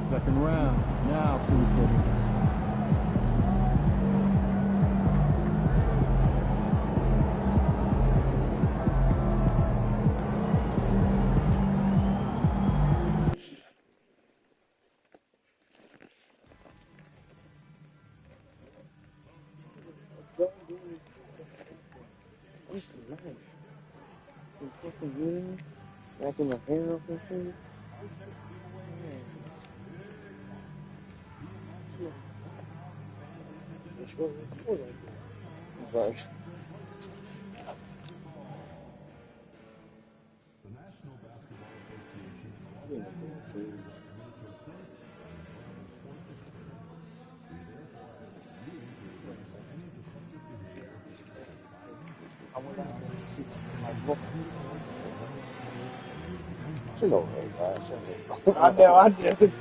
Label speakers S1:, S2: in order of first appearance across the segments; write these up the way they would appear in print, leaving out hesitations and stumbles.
S1: Second round. Now, please go to this.
S2: This is nice. You fucking good. Wrapping my hair up and shit. It's what we do like that. It's like. You know, guys. I know, I did.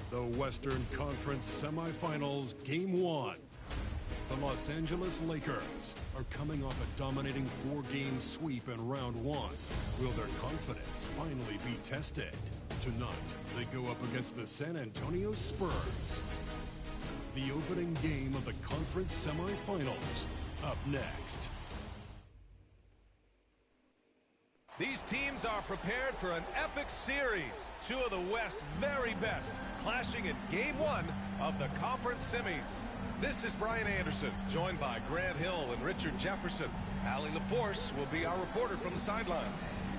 S3: The Western Conference Semifinals, Game 1. The Los Angeles Lakers are coming off a dominating 4-game sweep in round 1. Will their confidence finally be tested? Tonight, they go up against the San Antonio Spurs. The opening game of the conference semifinals, up next.
S4: These teams are prepared for an epic series. Two of the West's very best clashing in Game 1 of the conference semis. This is Brian Anderson, joined by Grant Hill and Richard Jefferson. Allie LaForce will be our reporter from the sideline.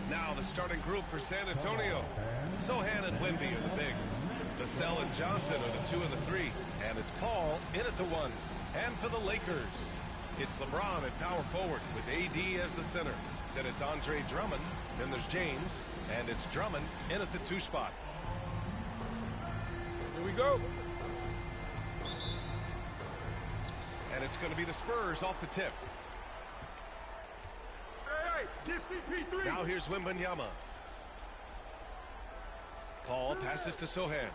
S4: Now the starting group for San Antonio. Sohan and Wemby are the bigs. Vassell and Johnson are the 2 and the 3. And it's Paul in at the 1. And for the Lakers, it's LeBron at power forward with AD as the center. Then it's Andre Drummond. Then there's James. And it's Drummond in at the 2 spot. Here we go. And it's going to be the Spurs off the tip. Hey, get CP3. Now here's Wembanyama. Paul passes to Sohan.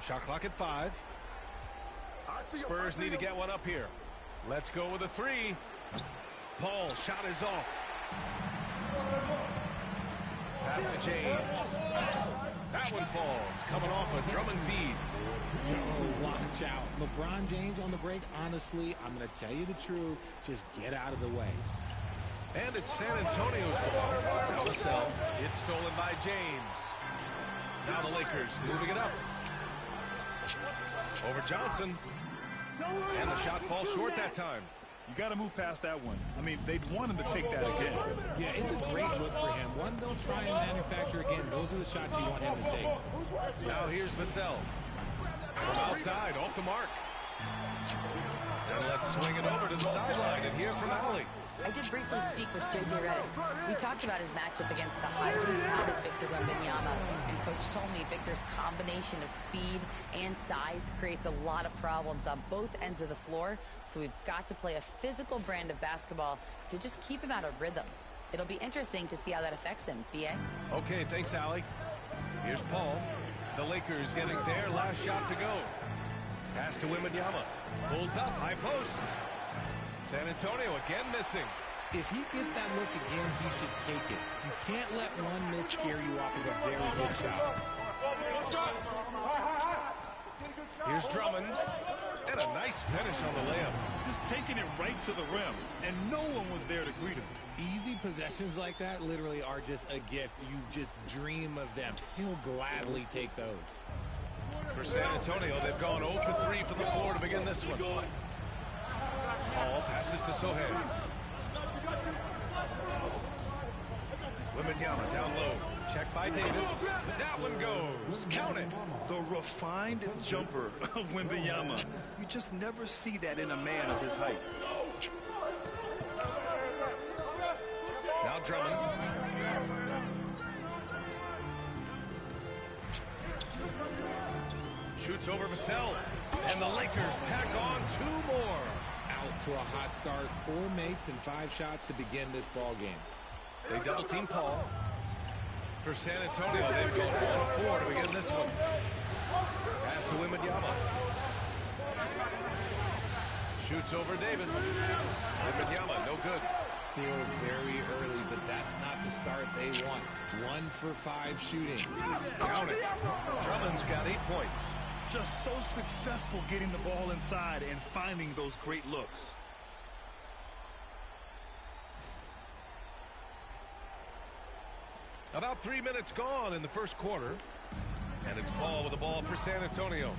S4: Shot clock at 5. Spurs need to get one up here. Let's go with a 3. Paul, shot is off. Pass to James. That one falls, coming off a Drummond feed.
S5: Oh, watch out. LeBron James on the break, honestly, I'm going to tell you the truth. Just get out of the way.
S4: And it's San Antonio's ball. Now Vassell. It's stolen by James. Now the Lakers moving it up. Over Johnson. And the shot falls short that time.
S6: You got to move past that one. I mean, they'd want him to take that again.
S5: Yeah, it's a great look for him. One they'll try and manufacture again. Those are the shots you want him to take.
S4: Now here's Vassell. From outside, off the mark. And let's swing it over to the sideline and hear from Allie.
S7: I did briefly speak with J.J. Redick. We talked about his matchup against the highly talented Victor Wembanyama, and Coach told me Victor's combination of speed and size creates a lot of problems on both ends of the floor, so we've got to play a physical brand of basketball to just keep him out of rhythm. It'll be interesting to see how that affects him, B.A.
S4: Okay, thanks, Allie. Here's Paul. The Lakers getting their last shot to go. Pass to Wembanyama. Pulls up, high post. San Antonio again missing.
S5: If he gets that look again, he should take it. You can't let one miss scare you off of a very good shot.
S4: Here's Drummond. And a nice finish on the layup.
S6: Just taking it right to the rim, and no one was there to greet him.
S5: Easy possessions like that literally are just a gift. You just dream of them. He'll gladly take those.
S4: For San Antonio, they've gone 0 for 3 from the floor to begin this one. Paul passes to Sohan. Wembanyama down low. Check by Davis. That one goes. Count it.
S6: The refined jumper of Wembanyama. You just never see that in a man of his height.
S4: Now Drummond. Shoots over Vassell. And the Lakers tack on 2 more.
S5: Out to a hot start. 4 makes and 5 shots to begin this ball game.
S4: They double team Paul. For San Antonio, they've gone 1-4 to begin this one. Pass to Wembanyama. Shoots over Davis. Wembanyama, no good.
S5: Still very early, but that's not the start they want. 1 for 5 shooting.
S4: Count it. Drummond's got 8 points.
S6: Just so successful getting the ball inside and finding those great looks.
S4: About 3 minutes gone in the first quarter. And it's Paul with the ball for San Antonio.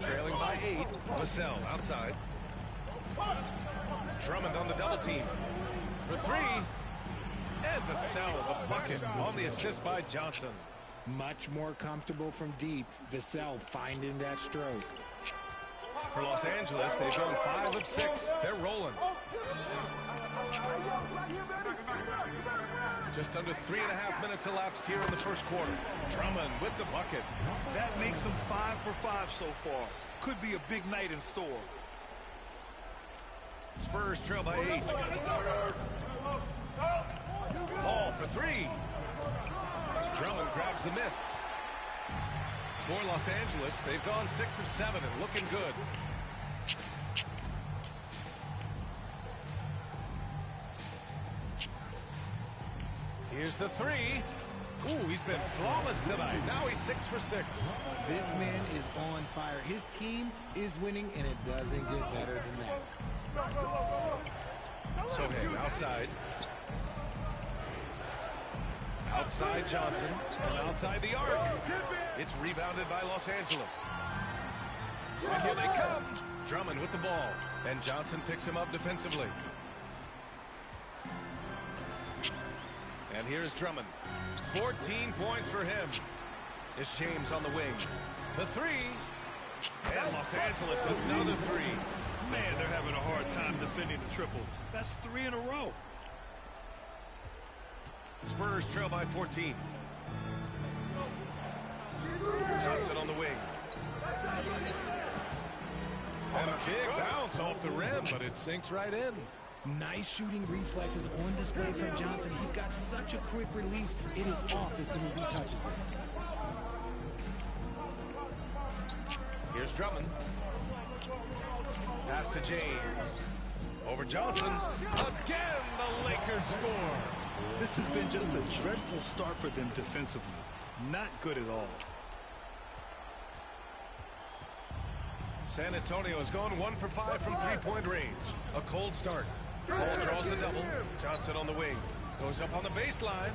S4: Trailing by 8. Vassell outside. Drummond on the double team. For 3. And Vassell the bucket on the assist by Johnson.
S5: Much more comfortable from deep. Vassell finding that stroke.
S4: For Los Angeles, they've gone 5 of 6. They're rolling. Just under 3.5 minutes elapsed here in the first quarter. Drummond with the bucket.
S6: That makes them 5 for 5 so far. Could be a big night in store.
S4: Spurs trail by 8. Paul for 3. Drummond grabs the miss. For Los Angeles, they've gone 6 of 7 and looking good. Here's the 3. Ooh, he's been flawless tonight. Now he's 6 for 6.
S5: This man is on fire. His team is winning, and it doesn't get better than that.
S4: Sohan outside. Outside Johnson. And outside the arc. It's rebounded by Los Angeles. And here they come. Drummond with the ball. And Johnson picks him up defensively. And here's Drummond. 14 points for him. It's James on the wing. The 3. And Los Angeles another 3.
S6: Man, they're having a hard time defending the triple. That's 3 in a row.
S4: Spurs trail by 14. Johnson on the wing. And a big bounce off the rim, but it sinks right in.
S5: Nice shooting reflexes on display from Johnson. He's got such a quick release. It is off as soon as he touches it.
S4: Here's Drummond. Pass to James. Over Johnson. Again, the Lakers score.
S6: This has been just a dreadful start for them defensively. Not good at all.
S4: San Antonio has gone 1 for 5 from 3-point range. A cold start. Paul draws the double. Johnson on the wing. Goes up on the baseline.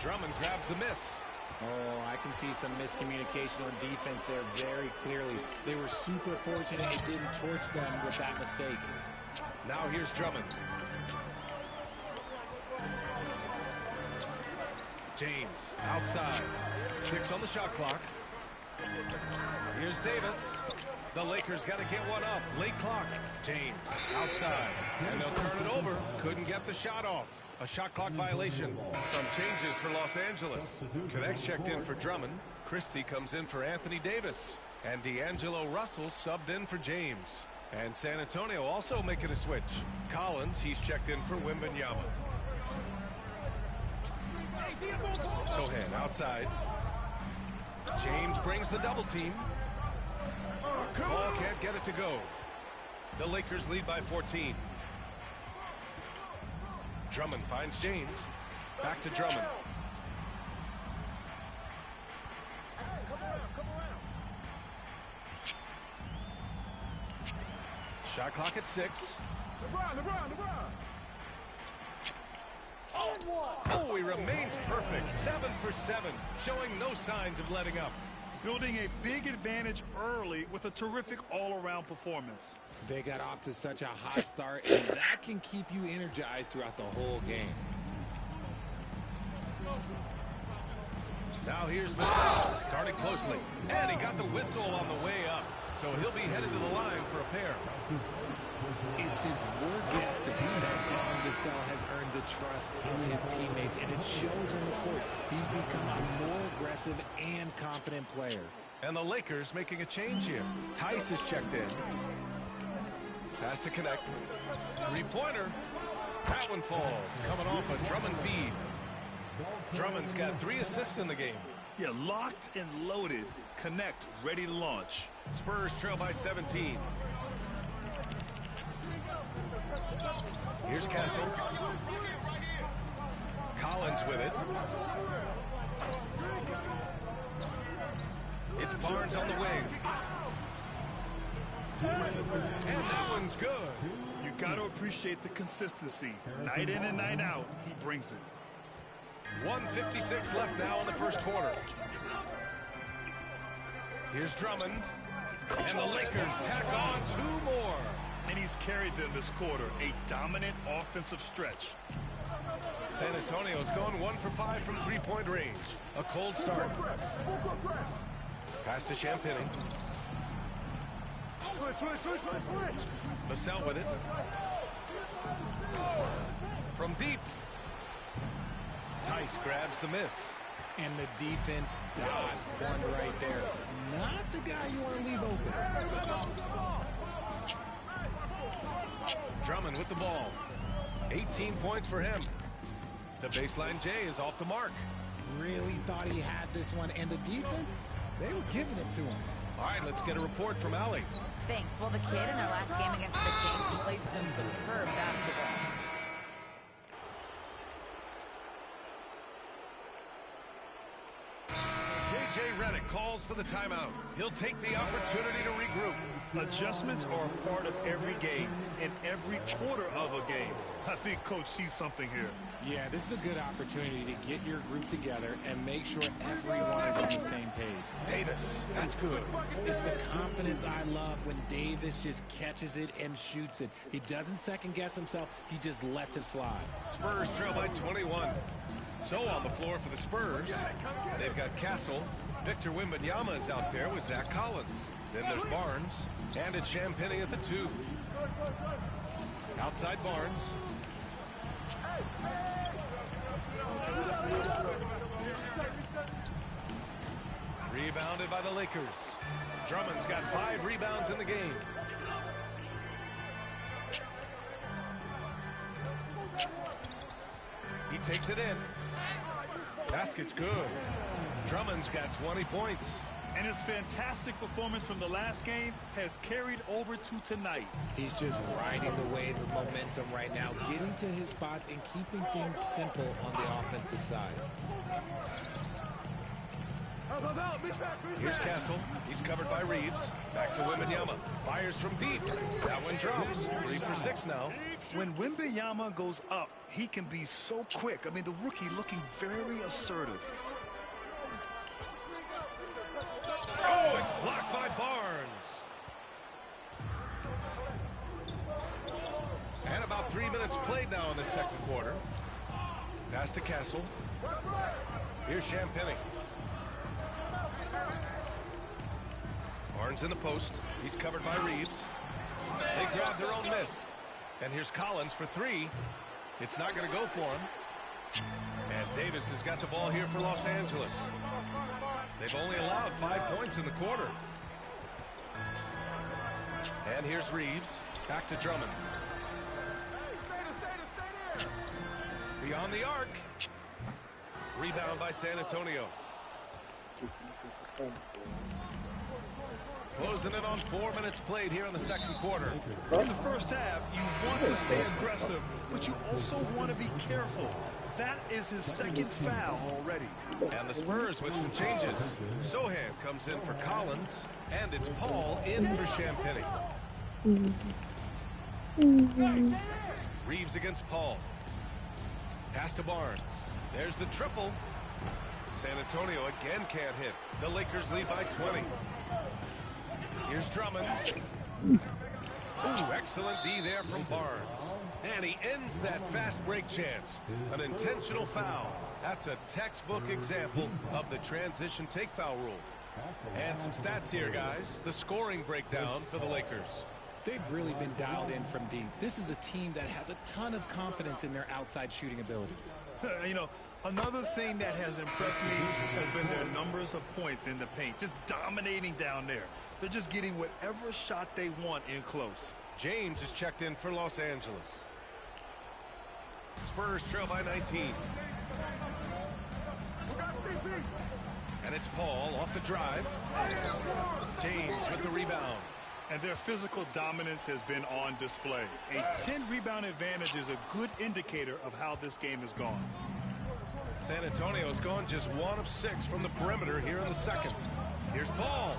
S4: Drummond grabs the miss.
S5: Oh, I can see some miscommunication on defense there very clearly. They were super fortunate it didn't torch them with that mistake.
S4: Now here's Drummond. James outside. 6 on the shot clock. Here's Davis. The Lakers got to get one up. Late clock. James outside. And they'll turn it over. Couldn't get the shot off. A shot clock violation. Some changes for Los Angeles. Connects checked in for Drummond. Christie comes in for Anthony Davis. And D'Angelo Russell subbed in for James. And San Antonio also making a switch. Collins, he's checked in for Wembanyama. Sohan outside. James brings the double team. Ball can't get it to go. The Lakers lead by 14. Drummond finds James. Back to Drummond. Shot clock at 6.
S1: LeBron.
S4: Oh, he remains perfect. 7 for 7, showing no signs of letting up.
S6: Building a big advantage early with a terrific all-around performance.
S5: They got off to such a hot start, and that can keep you energized throughout the whole game.
S4: Now here's Vassell, guarded closely. And he got the whistle on the way up. So he'll be headed to the line for a pair.
S5: It's his work ethic that Vassell has earned the trust of his teammates, and it shows on the court. He's become a more aggressive and confident player.
S4: And the Lakers making a change here. Tice is checked in. Pass to connect. Three-pointer. That one falls. Coming off a Drummond feed. Drummond's got 3 assists in the game.
S6: Yeah, locked and loaded. Connect, ready to launch.
S4: Spurs trail by 17. Here's Castle. Collins with it. It's Barnes on the wing. And that one's good.
S6: You got to appreciate the consistency. Night in and night out, he brings it.
S4: 1:56 left now in the first quarter. Here's Drummond. And the Lakers tack on 2 more.
S6: And he's carried them this quarter. A dominant offensive stretch.
S4: San Antonio's going 1 for 5 from 3-point range. A cold start. Pass to Champagny. Vassell with it. From deep. Tice grabs the miss.
S5: And the defense dodged one right there. Not the guy you want to leave open.
S4: Drummond with the ball. 18 points for him. The baseline J is off the mark.
S5: Really thought he had this one. And the defense, they were giving it to him.
S4: All right, let's get a report from Allie.
S7: Thanks. Well, the kid in their last game against the Kings played some superb basketball.
S4: J.J. Redick calls for the timeout. He'll take the opportunity to regroup.
S6: Adjustments are a part of every game and every quarter of a game. I think Coach sees something here.
S5: Yeah, this is a good opportunity to get your group together and make sure everyone is on the same page.
S4: Davis, that's good.
S5: It's the confidence I love when Davis just catches it and shoots it. He doesn't second-guess himself. He just lets it fly.
S4: Spurs trail by 21. So on the floor for the Spurs, they've got Castle. Victor Wembanyama is out there with Zach Collins. Then there's Barnes, and it's Champagny at the 2. Outside Barnes. Rebounded by the Lakers. Drummond's got 5 rebounds in the game. He takes it in. Basket's good. Drummond's got 20 points.
S6: And his fantastic performance from the last game has carried over to tonight.
S5: He's just riding the wave of momentum right now, getting to his spots and keeping things simple on the offensive side.
S4: Here's Castle. He's covered by Reeves. Back to Wembanyama. Fires from deep. That one drops. 3 for 6 now.
S6: When Wembanyama goes up, he can be so quick. I mean, the rookie looking very assertive.
S4: Oh, it's blocked by Barnes. And about 3 minutes played now in the second quarter. Pass to Castle. Here's Champagny. Barnes in the post. He's covered by Reeves. They grab their own miss. And here's Collins for 3. It's not going to go for him. And Davis has got the ball here for Los Angeles. They've only allowed 5 points in the quarter. And here's Reeves. Back to Drummond. Beyond the arc. Rebound by San Antonio. Closing it on 4 minutes played here in the second quarter.
S6: In the first half, you want to stay aggressive, but you also want to be careful. That is his second foul already.
S4: And the Spurs with some changes. Sohan comes in for Collins, and it's Paul in for Champagny. Reeves against Paul. Pass to Barnes. There's the triple. San Antonio again can't hit. The Lakers lead by 20. Here's Drummond. Ooh, excellent D there from Barnes. And he ends that fast break chance. An intentional foul. That's a textbook example of the transition take foul rule. And some stats here, guys. The scoring breakdown for the Lakers.
S5: They've really been dialed in from deep. This is a team that has a ton of confidence in their outside shooting ability.
S6: You know, Another thing that has impressed me has been their numbers of points in the paint, just dominating down there. They're just getting whatever shot they want in close.
S4: James is checked in for Los Angeles. Spurs trail by 19. And it's Paul off the drive. James with the rebound.
S6: And their physical dominance has been on display. A 10-rebound advantage is a good indicator of how this game has gone.
S4: San Antonio's gone just 1 of 6 from the perimeter here in the second. Here's Paul.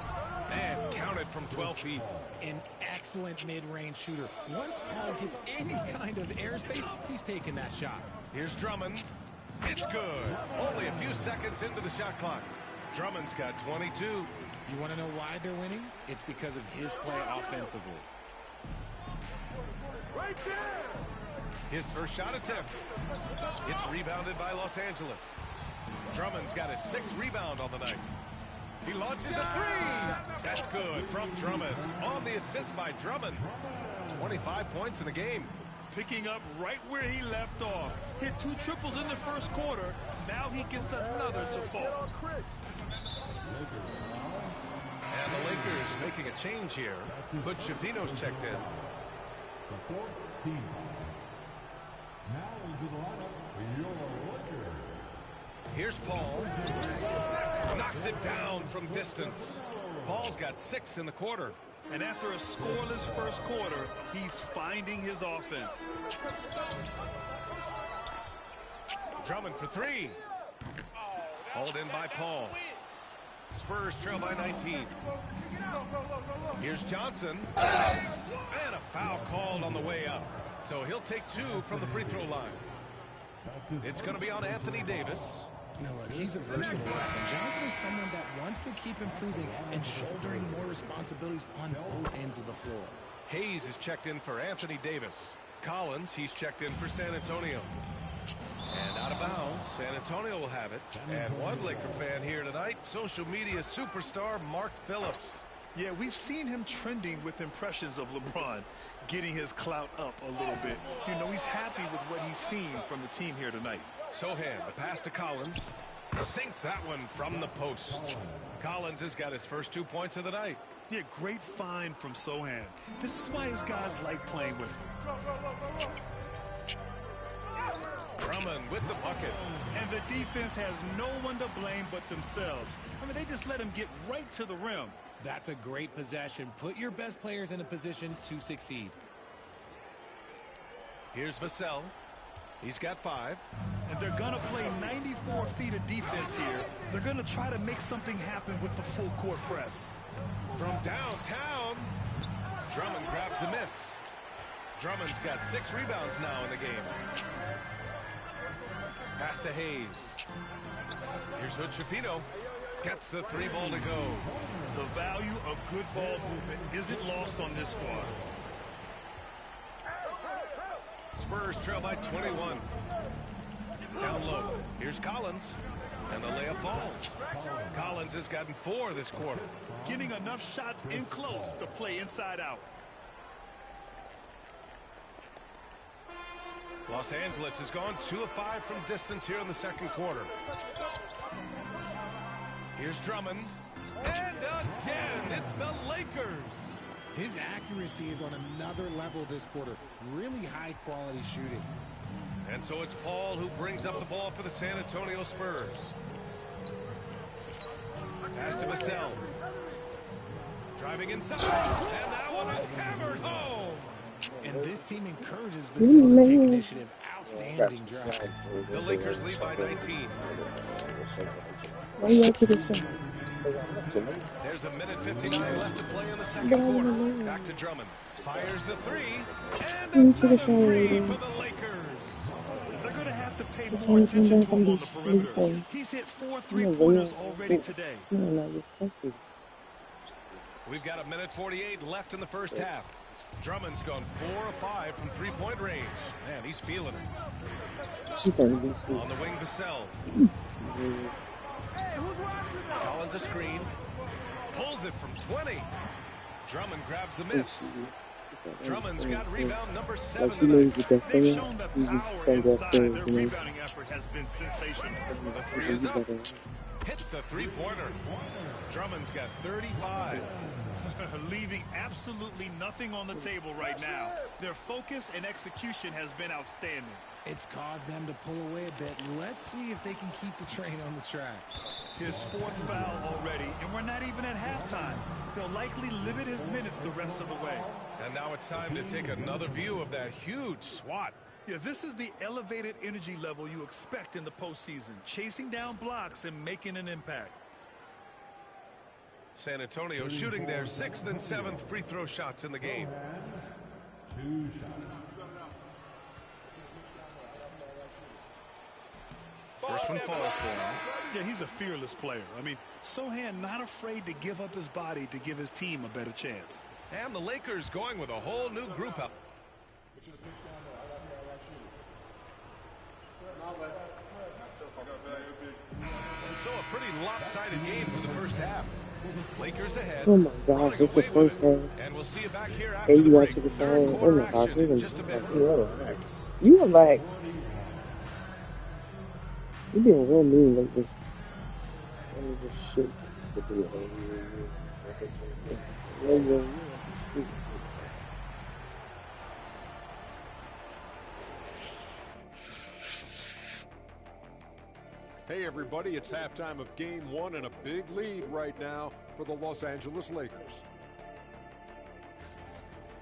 S4: And counted from 12 feet.
S5: An excellent mid-range shooter. Once Paul gets any kind of airspace, he's taking that shot.
S4: Here's Drummond. It's good. Only a few seconds into the shot clock. Drummond's got 22.
S5: You want to know why they're winning? It's because of his play offensively.
S4: Right there. His first shot attempt. It's rebounded by Los Angeles. Drummond's got his 6th rebound on the night. He launches a 3. That's good from Drummond. On the assist by Drummond. 25 points in the game.
S6: Picking up right where he left off. Hit 2 triples in the first quarter. Now he gets another to fall.
S4: And the Lakers making a change here. But Shavino's checked in.
S1: The 14. Now into the lineup for your Lakers.
S4: Here's Paul. Knocks it down from distance. Paul's got 6 in the quarter.
S6: And after a scoreless first quarter, he's finding his offense.
S4: Drummond for 3. Hauled in by Paul. Spurs trail by 19. Here's Johnson. And a foul called on the way up. So he'll take 2 from the free throw line. It's going to be on Anthony Davis.
S5: No, look, he's a versatile weapon. Johnson is someone that wants to keep improving and shouldering more responsibilities on both ends of the floor.
S4: Hayes is checked in for Anthony Davis. Collins, he's checked in for San Antonio. And out of bounds, San Antonio will have it. And one Laker fan here tonight, social media superstar Mark Phillips.
S6: Yeah, we've seen him trending with impressions of LeBron, getting his clout up a little bit. You know, he's happy with what he's seen from the team here tonight.
S4: Sohan, the pass to Collins. Sinks that one from the post. Collins has got his first 2 points of the night.
S6: Yeah, great find from Sohan. This is why his guys like playing with him.
S4: Drummond with the bucket.
S6: And the defense has no one to blame but themselves. I mean, they just let him get right to the rim.
S5: That's a great possession. Put your best players in a position to succeed.
S4: Here's Vassell. He's got 5.
S6: And they're going to play 94 feet of defense here. They're going to try to make something happen with the full court press.
S4: From downtown, Drummond grabs the miss. Drummond's got 6 rebounds now in the game. Pass to Hayes. Here's Hood Schifino. Gets the 3 ball to go.
S6: The value of good ball movement isn't lost on this squad.
S4: Spurs trail by 21. Down low. Here's Collins. And the layup falls. Collins has gotten 4 this quarter.
S6: Getting enough shots in close to play inside out.
S4: Los Angeles has gone 2 of 5 from distance here in the second quarter. Here's Drummond. And again, it's the Lakers.
S5: His accuracy is on another level this quarter. Really high quality shooting.
S4: And so it's Paul who brings up the ball for the San Antonio Spurs. Pass to Vassell. Driving inside. And that one is hammered home.
S5: And this team encourages Vassell to take initiative. Outstanding drive.
S4: The Lakers lead by 19.
S2: Why you out to the side?
S4: There's a minute 59 left to play in the second quarter. Back to Drummond. Fires the 3. And another 3 for the Lakers.
S6: They're going to have to pay more attention to him on the perimeter. He's hit 4 3-pointers already today.
S4: We've got a minute 48 left in the first half. Drummond's gone 4 of 5 from 3-point range. Man, he's feeling it. On the wing, Vassell. Collins a screen. Pulls it from 20. Drummond grabs the miss. Drummond's got rebound number 7
S2: Like, she knows
S4: tonight.
S2: with that
S6: They've
S2: finger,
S6: shown the
S2: she just
S6: power
S2: comes off
S6: inside.
S2: things,
S6: Their
S2: you know.
S6: rebounding effort has been sensational.
S4: The three is up. Hits a three-pointer. Drummond's got 35.
S6: Leaving absolutely nothing on the table right now. Their focus and execution has been outstanding.
S5: It's caused them to pull away a bit. Let's see if they can keep the train on the tracks.
S6: His 4th foul already, and we're not even at halftime. They'll likely limit his minutes the rest of the way.
S4: And now it's time to take another view of that huge swat.
S6: Yeah, this is the elevated energy level you expect in the postseason, chasing down blocks and making an impact.
S4: San Antonio shooting their 6th and 7th free throw shots in the game.
S1: 2 shots.
S4: First one falls for him.
S6: Yeah, he's a fearless player. I mean, Sohan not afraid to give up his body to give his team a better chance.
S4: And the Lakers going with a whole new group out. And so a pretty lopsided game for the first half. Lakers ahead.
S2: Oh my gosh, it's the first half.
S4: And we'll see you back here after
S2: And
S4: the
S2: you
S4: break.
S2: watch it
S4: Third
S2: again. Oh
S4: quarter
S2: my gosh,
S4: action
S2: you're
S4: in
S2: gonna
S4: just a bit.
S2: relax. You relax. You're being real mean lately. Let me just shit.
S8: Hey everybody, it's halftime of game 1 and a big lead right now for the Los Angeles Lakers.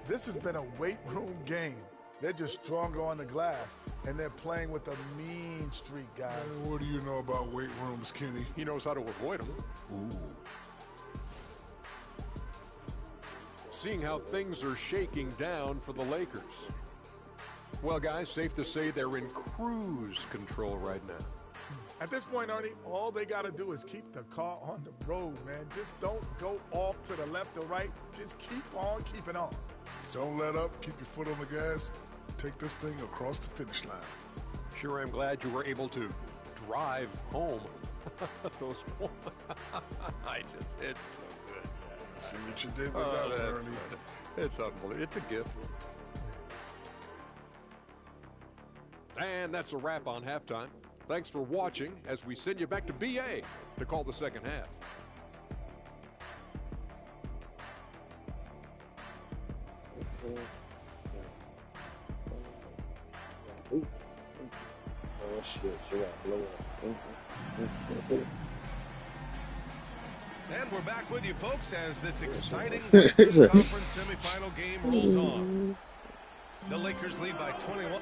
S9: This has been a weight room game. They're just stronger on the glass, and they're playing with a mean streak, guys.
S10: What do you know about weight rooms, Kenny?
S8: He knows how to avoid them.
S10: Ooh.
S8: Seeing how things are shaking down for the Lakers. Well, guys, safe to say they're in cruise control right now.
S9: At this point, Ernie, all they got to do is keep the car on the road, man. Just don't go off to the left or right. Just keep on keeping on.
S10: Don't let up. Keep your foot on the gas. Take this thing across the finish line.
S8: Sure, I'm glad you were able to drive home. Those it's so good.
S10: See what you did with that one, Ernie.
S8: It's unbelievable. It's a gift. And that's a wrap on halftime. Thanks for watching as we send you back to BA to call the second half.
S2: Oh shit, she got blow up.
S4: And we're back with you, folks, as this exciting Western Conference semifinal game rolls on. The Lakers lead by 21.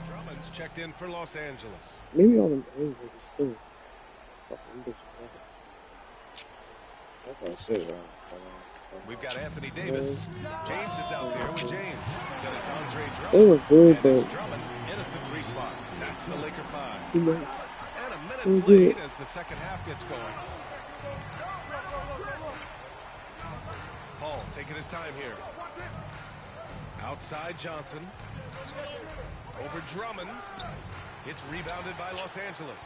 S4: Drummond's checked in for Los Angeles.
S2: Maybe all them Angels too. That's what I said,
S4: We've got Anthony Davis. James is out there with James. Then it's Andre Drummond.
S2: They were good,
S4: And
S2: but
S4: it's Drummond in at the 3 spot. That's the Laker 5.
S2: you know,
S4: And a minute played as the second half gets going. Paul taking his time here. Outside Johnson. Over Drummond. It's rebounded by Los Angeles.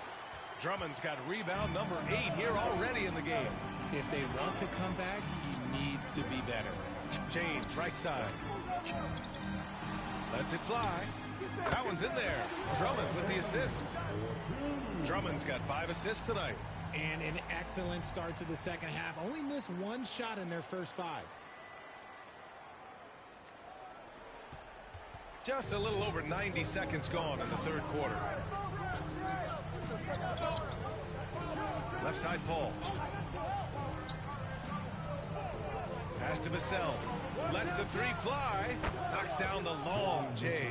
S4: Drummond's got rebound number 8 here already in the game.
S5: If they want to come back, he needs to be better.
S4: James, right side. Lets it fly. That one's in there. Drummond with the assist. Drummond's got 5 assists tonight.
S5: And an excellent start to the second half. Only missed 1 shot in their first 5.
S4: Just a little over 90 seconds gone in the third quarter. Left side Paul. Pass to Vassell. Lets the 3 fly. Knocks down the long J.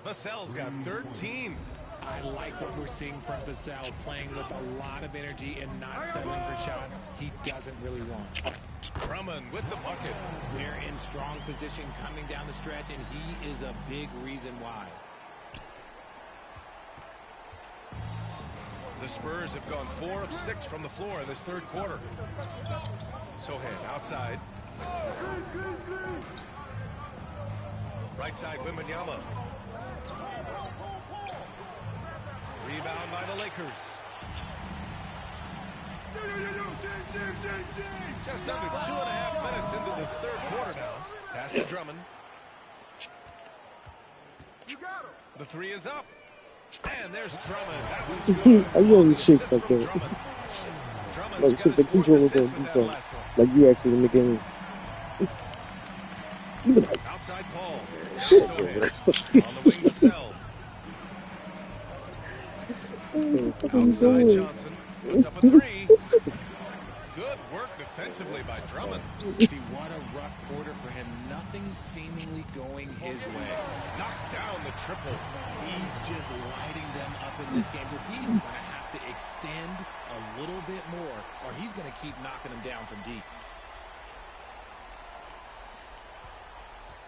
S4: Vassell's got 13.
S5: I like what we're seeing from Vassell, playing with a lot of energy and not settling for shots he doesn't really want.
S4: Drummond with the bucket.
S5: They're in strong position coming down the stretch, and he is a big reason why.
S4: The Spurs have gone 4 of 6 from the floor in this third quarter. Sohan outside. Right side, Wembanyama. Rebound by the Lakers. Just under 2.5 minutes into this third quarter now. Pass to Drummond. The three is up. And there's Drummond. That one's good.
S2: I only shit
S4: Assist
S2: like
S4: from
S2: that.
S4: Drummond. Drummond's
S2: Like
S4: got
S2: shit,
S4: his
S2: the
S4: fourth
S2: control
S4: assist
S2: with
S4: with
S2: the
S4: that last one.
S2: like you actually in the game. You be like,
S4: Outside Paul.
S2: shit.
S4: On the wing to Sell.
S2: What are you
S4: Outside
S2: doing?
S4: Johnson. Puts up a three. Good work defensively by Drummond.
S5: See, what a rough quarter for him. Nothing seemingly going his way.
S4: Knocks down the triple.
S5: He's just lighting them up in this game. The D's going to have to extend a little bit more, or he's going to keep knocking them down from deep.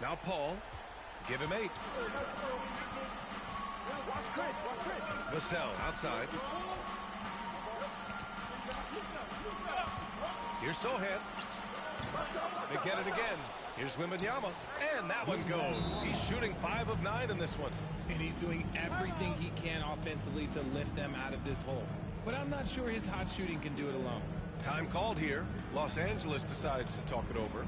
S4: Now Paul. Give him 8. Vassell outside. Here's Sohan. They get it again. Here's Wembanyama. And that one goes. He's shooting 5 of 9 in this one.
S5: And he's doing everything he can offensively to lift them out of this hole. But I'm not sure his hot shooting can do it alone.
S4: Time called here. Los Angeles decides to talk it over.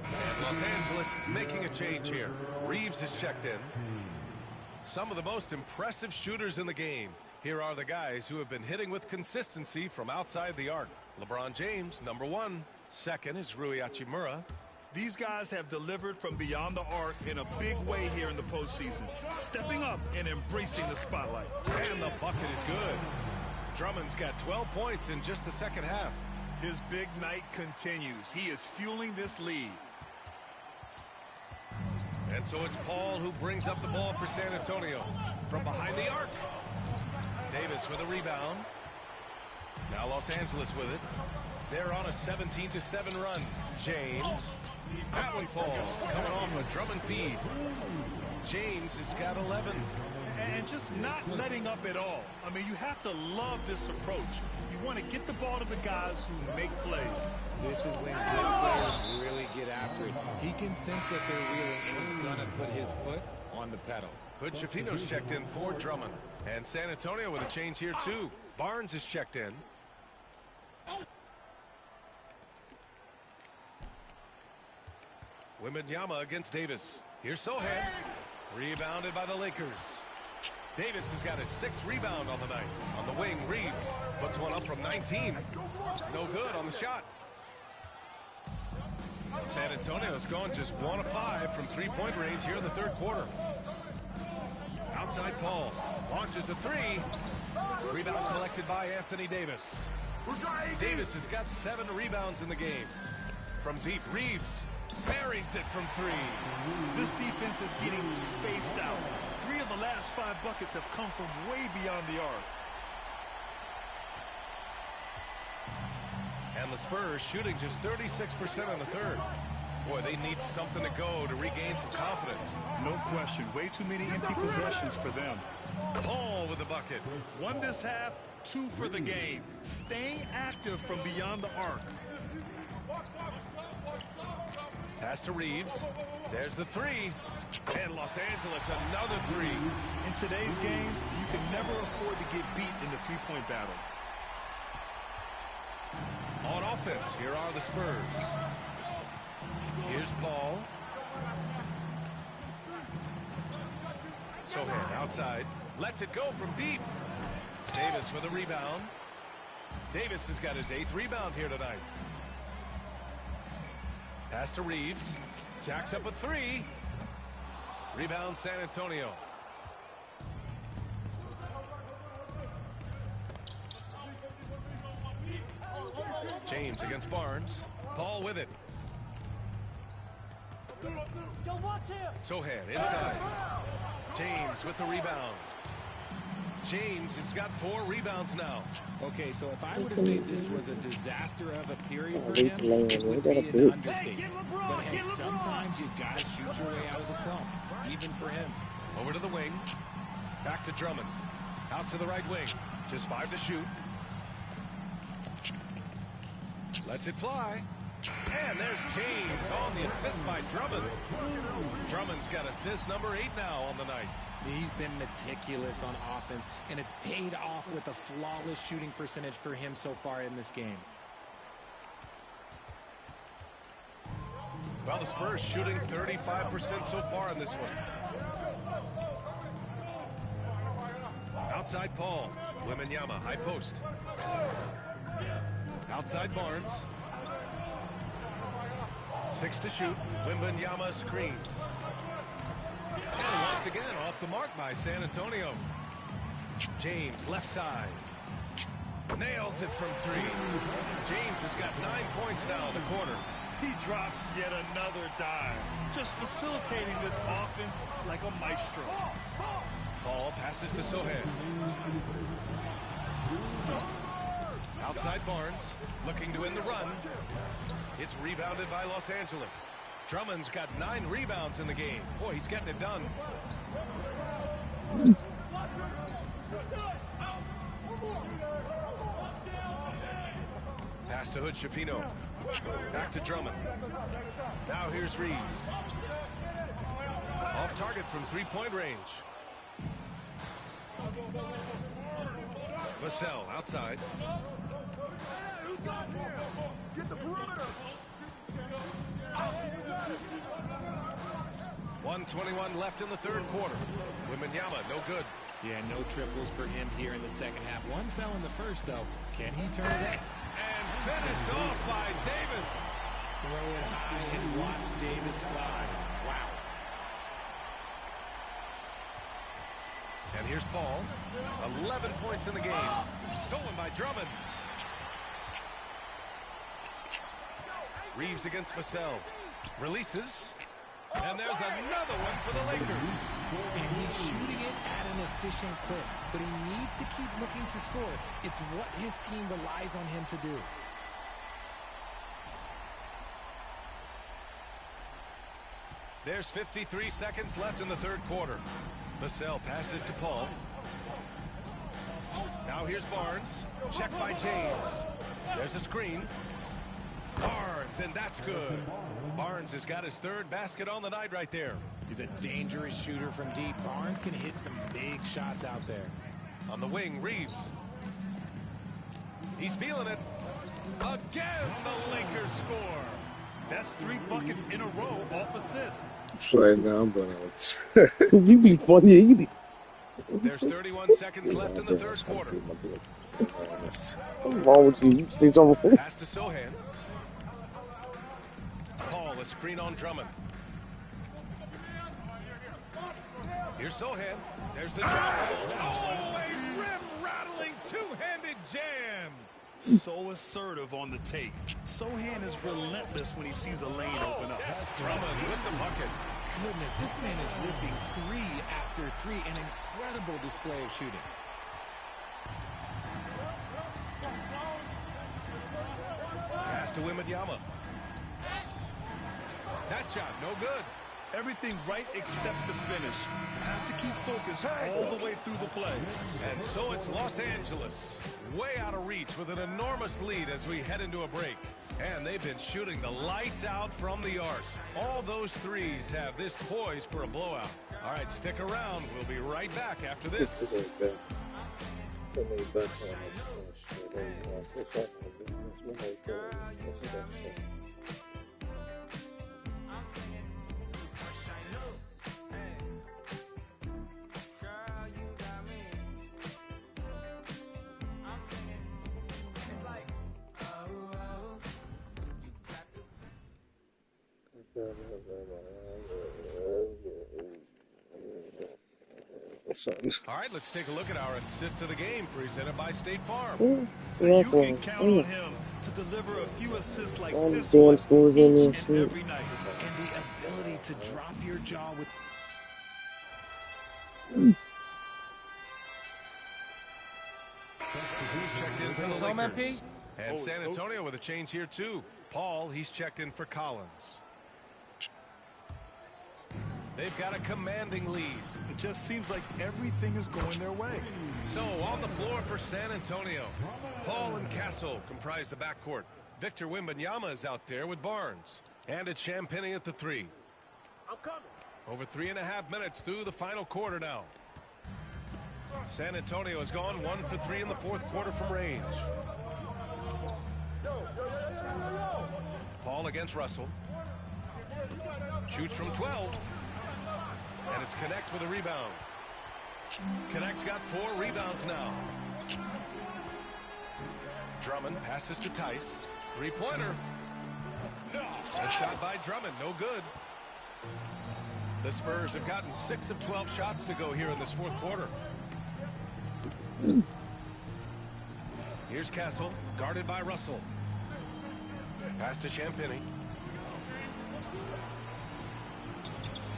S4: And Los Angeles making a change here. Reeves is checked in. Some of the most impressive shooters in the game. Here are the guys who have been hitting with consistency from outside the arc. LeBron James, number 1. Second is Rui Hachimura.
S6: These guys have delivered from beyond the arc in a big way here in the postseason, stepping up and embracing the spotlight.
S4: And the bucket is good. Drummond's got 12 points in just the second half.
S6: His big night continues. He is fueling this lead.
S4: And so it's Paul who brings up the ball for San Antonio from behind the arc. Davis with a rebound. Now Los Angeles with it. They're on a 17-7 run. James. That one falls. Coming off a Drummond feed. James has got 11.
S6: And just not letting up at all. I mean, you have to love this approach. You want to get the ball to the guys who make plays.
S5: This is when good players really get after it. He can sense that they're reeling and he's going to put his foot on the pedal.
S4: Hood Schifino's checked in for Drummond. And San Antonio with a change here, too. Barnes is checked in. Wembanyama against Davis. Here's Sohan. Rebounded by the Lakers. Davis has got his 6th rebound on the night. On the wing, Reeves puts one up from 19. No good on the shot. San Antonio's gone just 1 of 5 from 3-point range here in the third quarter. Outside Paul. Launches a 3. Rebound collected by Anthony Davis. Davis has got 7 rebounds in the game. From deep, Reeves buries it from 3.
S6: This defense is getting spaced out. 3 of the last 5 buckets have come from way beyond the arc.
S4: And the Spurs shooting just 36% on the third. Boy, they need something to go to regain some confidence.
S6: No question. Way too many empty possessions for them.
S4: Paul with the bucket.
S6: 1 this half, 2 for the game. Staying active from beyond the arc.
S4: Pass to Reeves. There's the 3. And Los Angeles, another 3.
S6: In today's game, you can never afford to get beat in the three-point battle.
S4: On offense, here are the Spurs. Here's Paul. Sohan outside. Lets it go from deep. Davis with a rebound. Davis has got his 8th rebound here tonight. Pass to Reeves. Jacks up a 3. Rebound San Antonio. James against Barnes. Paul with it. Sohan inside. James with the rebound. James has got 4 rebounds now.
S5: Okay, so if I were to say this was a disaster of a period for him, it would be an understatement. But hey, sometimes you gotta shoot your way out of the slump, even for him.
S4: Over to the wing. Back to Drummond. Out to the right wing. Just 5 to shoot. Lets it fly. And there's James on the assist by Drummond. Drummond's got assist number 8 now on the night.
S5: He's been meticulous on offense, and it's paid off with a flawless shooting percentage for him so far in this game.
S4: Well, the Spurs shooting 35% so far in this one. Outside Paul. Wembanyama, high post. Outside Barnes. 6 to shoot. Wembanyama screen. And once again, off the mark by San Antonio. James, left side. Nails it from 3. James has got 9 points now in the quarter.
S6: He drops yet another dive. Just facilitating this offense like a maestro.
S4: Ball passes to Sohan. Outside Barnes, looking to win the run. It's rebounded by Los Angeles. Drummond's got 9 rebounds in the game. Boy, he's getting it done. Pass to Hood Schifino. Back to Drummond. Now here's Reeves. Off target from 3-point range. Vassell outside.
S9: Get the perimeter.
S4: 1:21 left in the third quarter. Wembanyama, no good.
S5: Yeah, no triples for him here in the second half. One fell in the first, though. Can he turn it up?
S4: And finished off by Davis.
S5: Throw it high and watch Davis fly. Wow.
S4: And here's Paul. 11 points in the game. Stolen by Drummond. Reeves against Vassell. Releases. And there's another one for the Lakers.
S5: And he's shooting it at an efficient clip. But he needs to keep looking to score. It's what his team relies on him to do.
S4: There's 53 seconds left in the third quarter. Vassell passes to Paul. Now here's Barnes. Checked by James. There's a screen. Barnes, and that's good. Barnes has got his 3rd basket on the night right there.
S5: He's a dangerous shooter from deep. Barnes can hit some big shots out there.
S4: On the wing, Reeves. He's feeling it. Again, the Lakers score.
S6: That's 3 buckets in a row off assist.
S2: Right now, but you be funny. You be.
S4: There's 31 seconds left in the third quarter.
S2: What's wrong with you? You see something?
S4: Pass to Sohan. Paul, a screen on Drummond. Here's Sohan. There's the drop. Oh, a rip-rattling two-handed jam.
S6: So assertive on the take. Sohan is relentless when he sees a lane open up.
S4: Drummond with the bucket.
S5: Goodness, this man is ripping 3 after 3. An incredible display of shooting.
S4: Pass to Wembanyama. That shot, no good.
S6: Everything right except the finish. Have to keep focused all the way through the play.
S4: And so it's Los Angeles, way out of reach with an enormous lead as we head into a break. And they've been shooting the lights out from the arc. All those threes have this poised for a blowout. All right, stick around. We'll be right back after this. All right, let's take a look at our assist of the game presented by State Farm.
S6: You can count on him to deliver a few assists like this
S2: damn
S6: one
S2: scores in there,
S6: each and every night.
S5: And the ability to drop your jaw with...
S4: He's checked in for the Lakers. And San Antonio with a change here, too. Paul, he's checked in for Collins. They've got a commanding lead.
S6: It just seems like everything is going their way.
S4: So on the floor for San Antonio, Paul and Castle comprise the backcourt. Victor Wembanyama is out there with Barnes. And it's Champagnie at the 3.
S6: I'm coming.
S4: Over 3.5 minutes through the final quarter now. San Antonio has gone 1 for 3 in the fourth quarter from range. Paul against Russell. Shoots from 12. And it's Connect with a rebound. Connect's got 4 rebounds now. Drummond passes to Tice. Three-pointer. A shot by Drummond, no good. The Spurs have gotten 6 of 12 shots to go here in this fourth quarter. Here's Castle, guarded by Russell. Pass to Champagnie.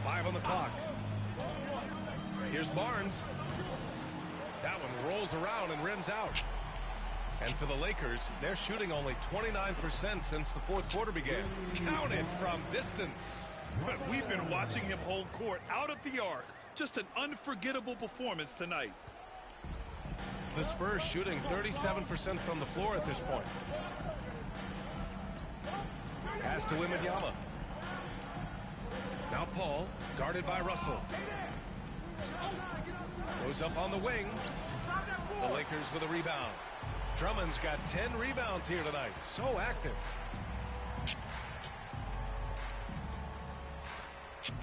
S4: 5 on the clock. Here's Barnes. That one rolls around and rims out. And for the Lakers, they're shooting only 29% since the fourth quarter began. Counted from distance.
S6: We've been watching him hold court out of the arc. Just an unforgettable performance tonight.
S4: The Spurs shooting 37% from the floor at this point. Pass to Wembanyama. Now Paul, guarded by Russell. Goes up on the wing. The Lakers with a rebound. Drummond's got 10 rebounds here tonight. So active.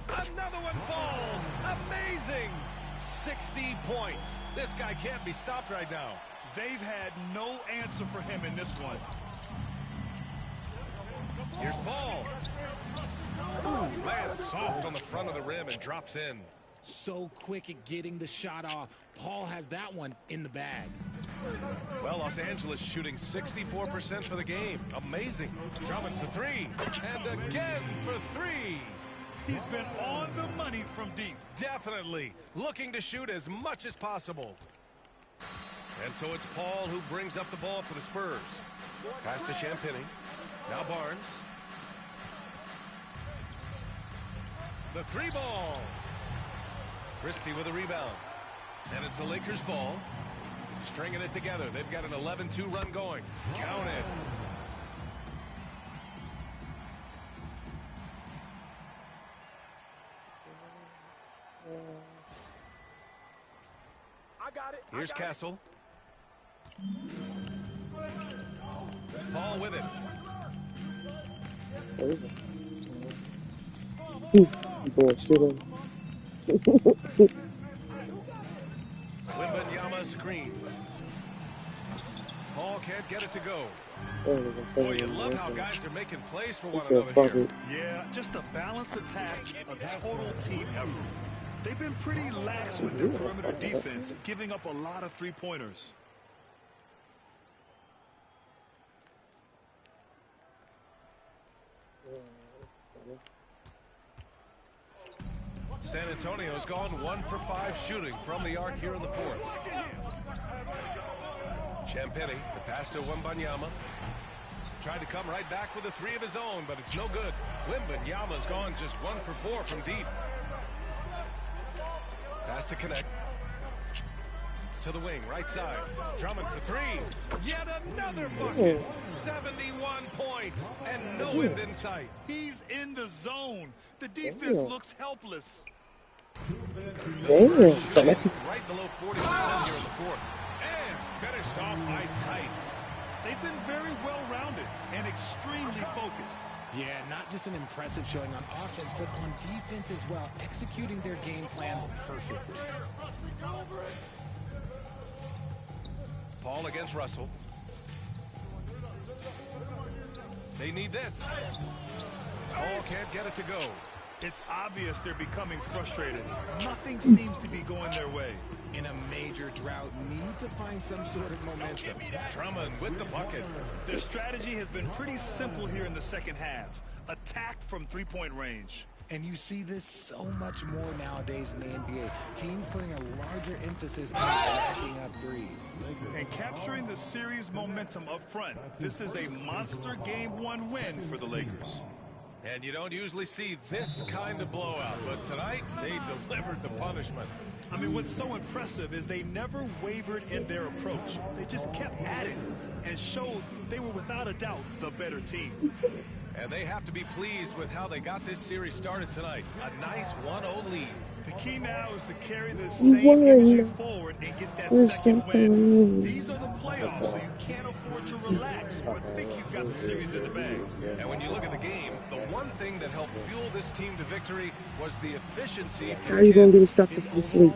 S4: Another one falls. Amazing. 60 points. This guy can't be stopped right now.
S6: They've had no answer for him in this one.
S4: Here's Paul. Ooh, man, soft on the front of the rim and drops in.
S5: So quick at getting the shot off. Paul has that one in the bag.
S4: Well, Los Angeles shooting 64% for the game. Amazing. Drummond for 3. And again for 3.
S6: He's been on the money from deep.
S4: Definitely. Looking to shoot as much as possible. And so it's Paul who brings up the ball for the Spurs. Pass to Champagnie. Now Barnes. The 3 ball. Christie with a rebound. And it's the Lakers ball. Stringing it together. They've got an 11-2 run going. Count it.
S6: I got it.
S4: Here's Castle. Paul with it.
S2: Bullshit.
S4: Wembanyama screen. Paul can't get it to go. Boy, you love how guys are making plays for one another here.
S6: Yeah, just a balanced attack, a total team effort. They've been pretty lax with their perimeter defense, giving up a lot of three-pointers.
S4: San Antonio's gone 1 for 5 shooting from the arc here in the fourth. Champagnie, the pass to Wembanyama. Tried to come right back with a 3 of his own, but it's no good. Wembanyama's gone just 1 for 4 from deep. Pass to Connect. To the wing, right side. Drummond for 3. Yet another bucket. 71 points and no end in sight.
S6: He's in the zone. The defense looks helpless.
S2: Damn.
S4: Right below 40% here in the fourth. And finished off by Tice.
S6: They've been very well-rounded and extremely focused.
S5: Yeah, not just an impressive showing on offense, but on defense as well, executing their game plan perfectly.
S4: Paul against Russell. They need this. Paul can't get it to go.
S6: It's obvious they're becoming frustrated. Nothing seems to be going their way.
S5: In a major drought, need to find some sort of momentum.
S4: Drummond with the bucket.
S6: Their strategy has been pretty simple here in the second half. Attack from three-point range.
S5: And you see this so much more nowadays in the NBA. Teams putting a larger emphasis on racking up threes.
S6: And capturing the series momentum up front. This is a monster Game 1 win for the Lakers.
S4: And you don't usually see this kind of blowout, but tonight they delivered the punishment.
S6: I mean, what's so impressive is they never wavered in their approach. They just kept at it and showed they were without a doubt the better team.
S4: And they have to be pleased with how they got this series started tonight. A nice 1-0 lead.
S6: The key now is to carry the same energy forward and get that second win. These are the playoffs, so you can't afford to relax or think you've got the series in the bag.
S4: And when you look at the game, the one thing that helped fuel this team to victory was the efficiency.
S2: How are you going to get stuck from sleep?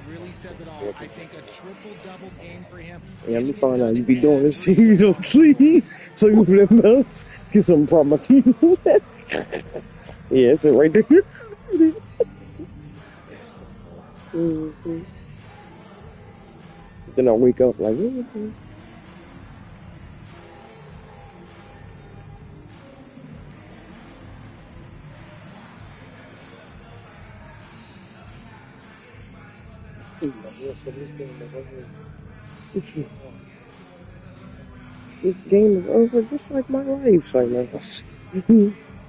S5: Really says it all. I think a triple-double game for him.
S2: Yeah, let me find out. You be doing this so you don't sleep. So you put them out. Get some from my team. Yeah, it's it right there. Then I wake up like, this game is over just like my life.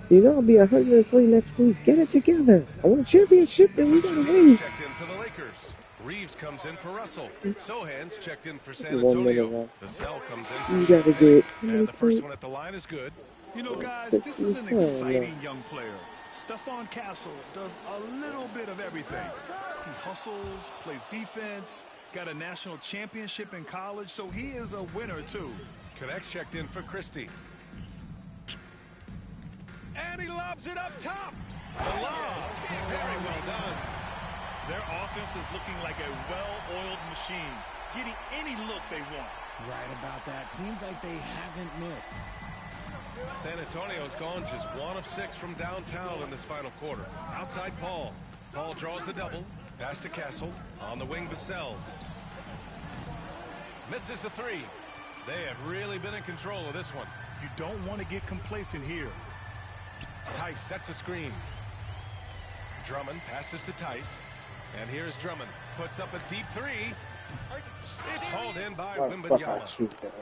S2: You know, I'll be 103 next week. Get it together. I want a championship and we gotta win.
S4: Checked in for the Lakers. Reeves comes in for Russell. Sohan's checked in for San Antonio. Vassell comes in for and the first one at the line is good.
S6: You know, guys, this is an exciting young player. Stephon Castle does a little bit of everything. He hustles, plays defense, got a national championship in college, so he is a winner, too.
S4: Connects checked in for Christie. And he lobs it up top. The lob. Very well done.
S6: Their offense is looking like a well-oiled machine, getting any look they want.
S5: Right about that. Seems like they haven't missed.
S4: San Antonio's gone just 1 of 6 from downtown in this final quarter. Outside Paul. Paul draws the double. Pass to Castle. On the wing, Vassell. Misses the 3. They have really been in control of this one.
S6: You don't want to get complacent here.
S4: Tice sets a screen. Drummond passes to Tice. And here's Drummond. Puts up a deep 3. It's hauled in by Wembanyama.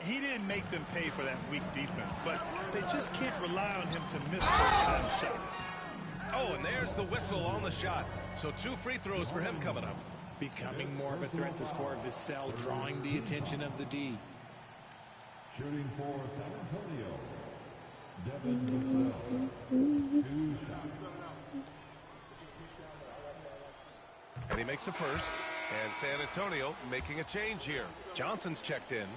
S6: He didn't make them pay for that weak defense, but they just can't rely on him to miss those kind of shots.
S4: Oh, and there's the whistle on the shot. So 2 free throws for him coming up.
S5: Becoming more of a threat to score. Vassell drawing the attention of the D.
S1: Shooting for San Antonio, Devin Vassell. 2 shots.
S4: And he makes a first. And San Antonio making a change here. Johnson's checked in.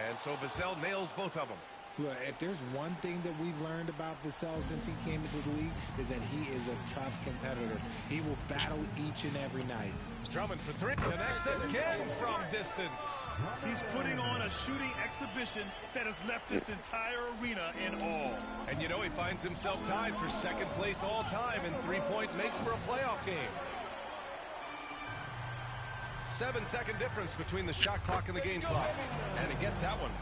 S4: And so Vassell nails both of them.
S5: Look, if there's one thing that we've learned about Vassell since he came into the league is that he is a tough competitor. He will battle each and every night.
S4: Drummond for 3. Connects again from distance.
S6: He's putting on a shooting exhibition that has left this entire arena in awe.
S4: And you know, he finds himself tied for 2nd place all time in 3-point makes for a playoff game. 7-second difference between the shot clock and the game clock. And he gets that one.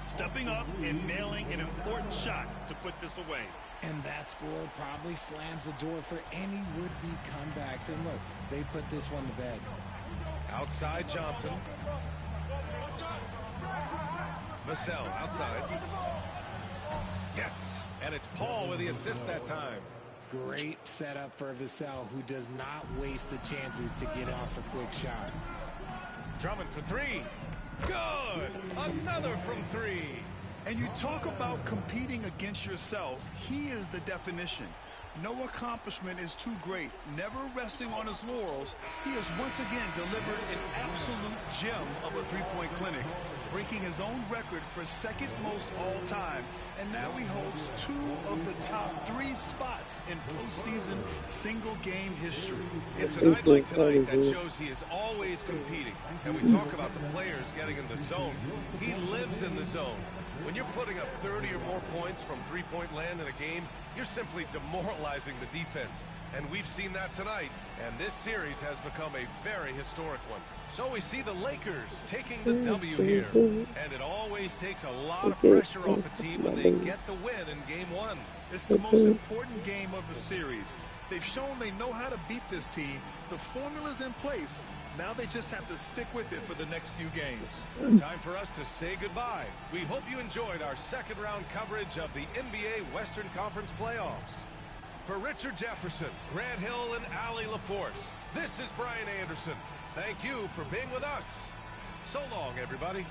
S6: Stepping up and nailing an important shot to put this away.
S5: And that score probably slams the door for any would-be comebacks. And look, they put this one to bed.
S4: Outside Johnson. Vassell outside. Yes. And it's Paul with the assist that time.
S5: Great setup for Vassell, who does not waste the chances to get off a quick shot.
S4: Drummond for 3. Good. Another from 3.
S6: And you talk about competing against yourself. He is the definition. No accomplishment is too great. Never resting on his laurels, he has once again delivered an absolute gem of a three-point clinic, breaking his own record for 2nd most all time. And now he holds 2 of the top 3 spots in postseason single-game history.
S4: It's a night like tonight that shows he is always competing. And we talk about the players getting in the zone. He lives in the zone. When you're putting up 30 or more points from three-point land in a game, you're simply demoralizing the defense. And we've seen that tonight. And this series has become a very historic one. So we see the Lakers taking the W here. And it always takes a lot of pressure off a team when they get the win in Game 1.
S6: It's the most important game of the series. They've shown they know how to beat this team. The formula's in place. Now they just have to stick with it for the next few games.
S4: Time for us to say goodbye. We hope you enjoyed our second round coverage of the NBA Western Conference playoffs. For Richard Jefferson, Grant Hill, and Allie LaForce, this is Brian Anderson. Thank you for being with us. So long, everybody.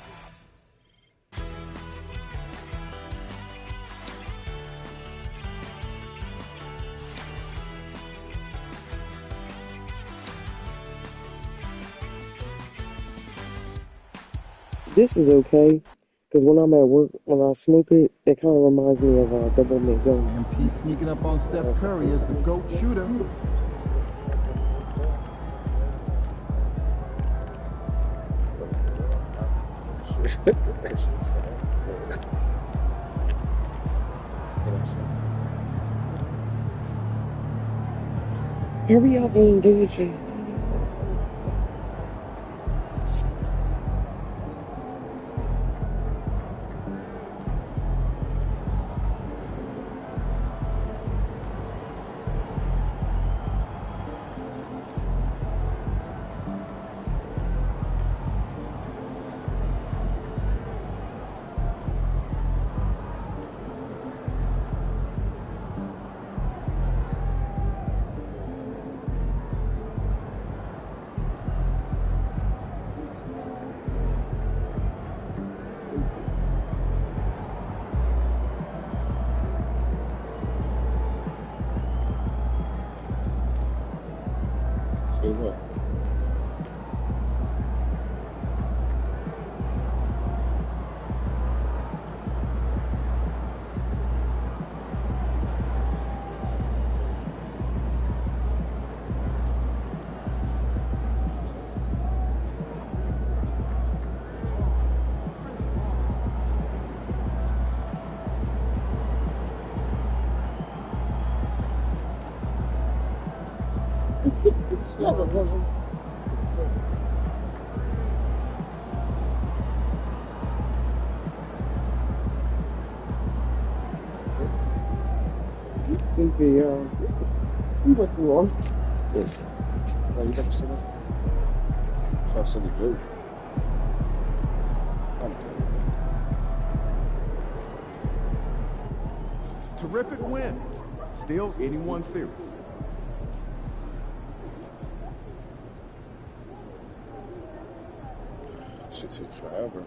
S2: This is okay, because when I'm at work, when I smoke it, it kind of reminds me of Double McGo.
S11: MP sneaking up on Steph Curry as the GOAT shooter.
S2: Hurry up and do it. Say what? Stupid, yo. You went through all this. Oh, you never seen it? So I said the joke.
S11: Terrific win. Still 81 series.
S2: Shit takes forever.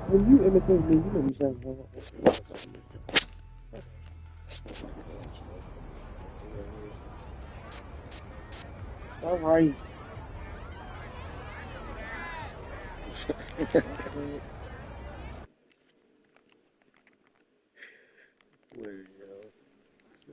S2: When you imitate me, you know you sound wrong. All right. There you go.